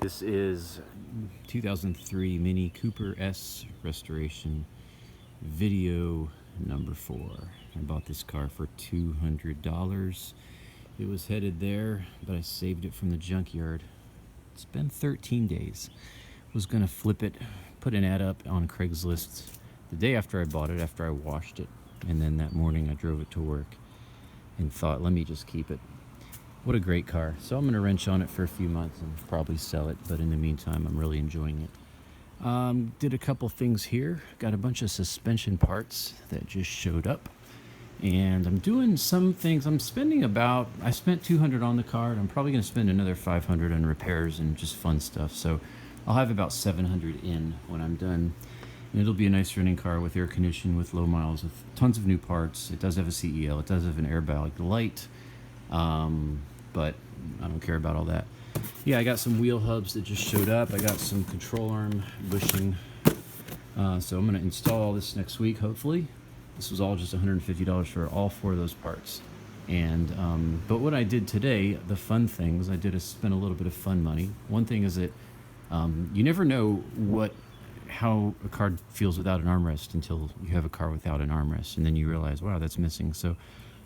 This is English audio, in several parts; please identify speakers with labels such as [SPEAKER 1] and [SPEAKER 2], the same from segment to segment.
[SPEAKER 1] This is 2003 Mini Cooper S Restoration video number 4. I bought this car for $200. It was headed there, but I saved it from the junkyard. It's been 13 days. Was gonna flip it, put an ad up on Craigslist the day after I bought it, after I washed it. And then that morning I drove it to work and thought, let me just keep it. What a great car. So I'm gonna wrench on it for a few months and probably sell it, but in the meantime I'm really enjoying it. Did a couple things here. Got a bunch of suspension parts that just showed up, and I'm doing some things. I spent $200 on the car, and I'm probably gonna spend another $500 on repairs and just fun stuff. So I'll have about $700 in when I'm done. And it'll be a nice running car with air conditioning, with low miles, with tons of new parts. It does have a CEL, it does have an airbag light, but I don't care about all that. Yeah, I got some wheel hubs that just showed up. I got some control arm bushing. So I'm gonna install all this next week, hopefully. This was all just $150 for all 4 of those parts. And but what I did today, the fun things, I spent a little bit of fun money. One thing is that you never know how a car feels without an armrest until you have a car without an armrest, and then you realize, wow, that's missing. So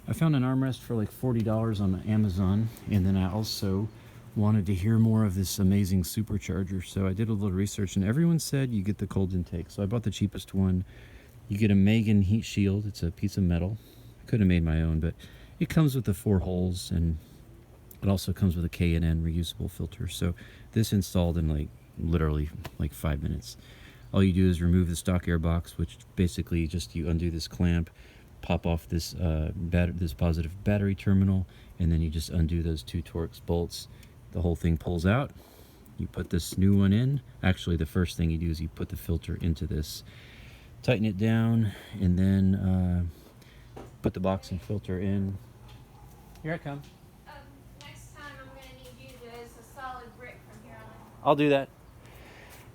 [SPEAKER 1] I found an armrest for like $40 on Amazon, and then I also wanted to hear more of this amazing Supercharger, so I did a little research, and everyone said you get the cold intake. So I bought the cheapest one. You get a Megan heat shield. It's a piece of metal. I could have made my own, but it comes with the 4 holes, and it also comes with a CAI reusable filter. So this installed in literally 5 minutes. All you do is remove the stock air box, which basically just you undo this clamp, pop off this this positive battery terminal, and then you just undo those 2 Torx bolts. The whole thing pulls out. You put this new one in. Actually, the first thing you do is you put the filter into this, tighten it down, and then put the box and filter in. Here I come.
[SPEAKER 2] Next time I'm going to need you to use a solid brick from here on.
[SPEAKER 1] I'll do that.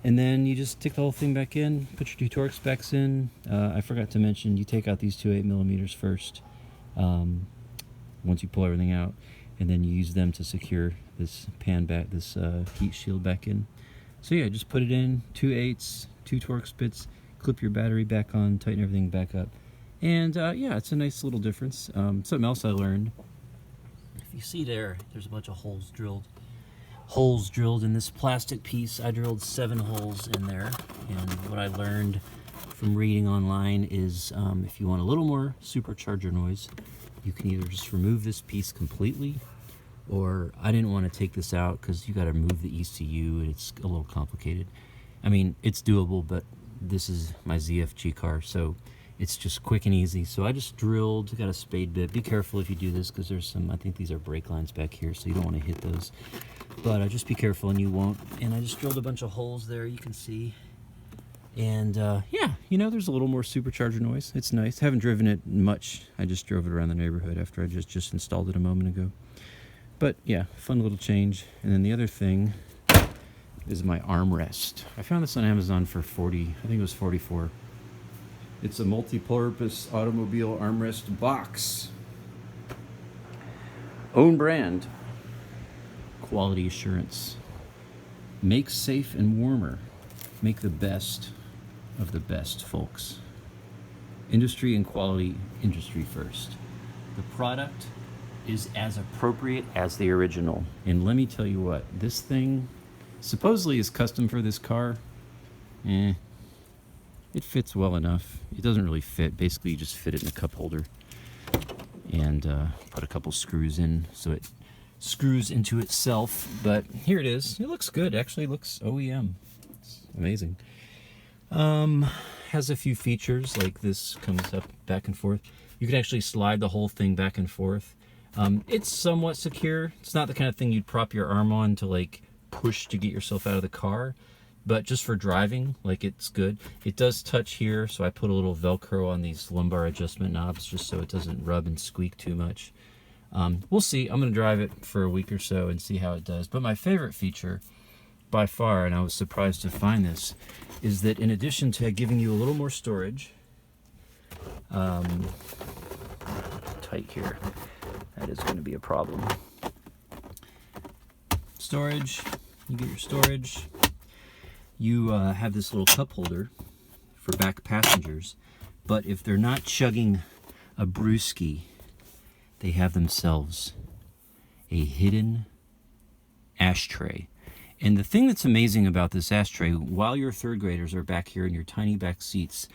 [SPEAKER 1] And then you just stick the whole thing back in, put your 2 Torx backs in. I forgot to mention, you take out these 2 8mm first, once you pull everything out, and then you use them to secure this heat shield back in. So yeah, just put it in, 2 8s, 2 Torx bits, clip your battery back on, tighten everything back up. And yeah, it's a nice little difference. Something else I learned, if you see there's a bunch of holes drilled in this plastic piece. I drilled 7 holes in there, and what I learned from reading online is if you want a little more supercharger noise, you can either just remove this piece completely, or I didn't want to take this out because you got to move the ECU and it's a little complicated. I mean, it's doable, but this is my ZFG car, so it's just quick and easy. So I just drilled, got a spade bit. Be careful if you do this, because there's I think these are brake lines back here, so you don't want to hit those. But just be careful and you won't. And I just drilled a bunch of holes there, you can see. And yeah, there's a little more supercharger noise. It's nice. Haven't driven it much. I just drove it around the neighborhood after I just installed it a moment ago. But yeah, fun little change. And then the other thing is my armrest. I found this on Amazon for $40, I think it was $44. It's a multi-purpose automobile armrest box. Own brand. Quality assurance. Make safe and warmer. Make the best of the best, folks. Industry and quality, industry first. The product is as appropriate as the original. And let me tell you what, this thing supposedly is custom for this car. It fits well enough. It doesn't really fit. Basically, you just fit it in a cup holder and put a couple screws in so it screws into itself. But here it is. It looks good. Actually, it looks OEM. It's amazing. Has a few features, like this comes up back and forth. You can actually slide the whole thing back and forth. It's somewhat secure. It's not the kind of thing you'd prop your arm on to push to get yourself out of the car. But just for driving, it's good. It does touch here, so I put a little Velcro on these lumbar adjustment knobs just so it doesn't rub and squeak too much. We'll see. I'm going to drive it for a week or so and see how it does. But my favorite feature, by far, and I was surprised to find this, is that in addition to giving you a little more storage, tight here, that is going to be a problem. Storage, You get your storage. You have this little cup holder for back passengers, but if they're not chugging a brewski, they have themselves a hidden ashtray. And the thing that's amazing about this ashtray, while your third graders are back here in your tiny back seats,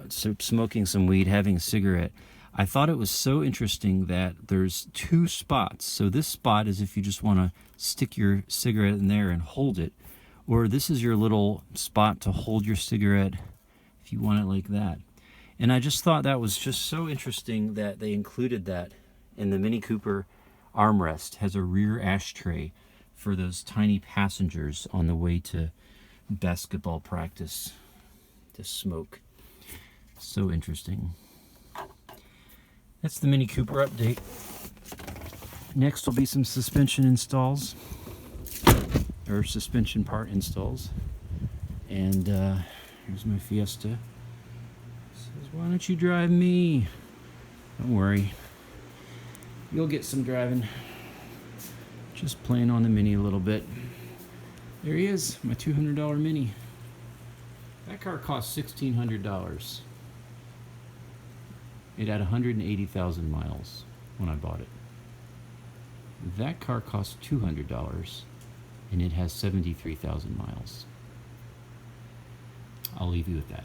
[SPEAKER 1] smoking some weed, having a cigarette, I thought it was so interesting that there's two spots. So this spot is if you just want to stick your cigarette in there and hold it, or this is your little spot to hold your cigarette if you want it like that. And I just thought that was just so interesting that they included that in the Mini Cooper armrest. Has a rear ashtray for those tiny passengers on the way to basketball practice to smoke. So interesting. That's the Mini Cooper update. Next will be some suspension installs, or suspension part installs. And here's my Fiesta. It says, why don't you drive me? Don't worry. You'll get some driving. Just playing on the Mini a little bit. There he is, my $200 Mini. That car cost $1,600. It had 180,000 miles when I bought it. That car cost $200 and it has 73,000 miles. I'll leave you with that.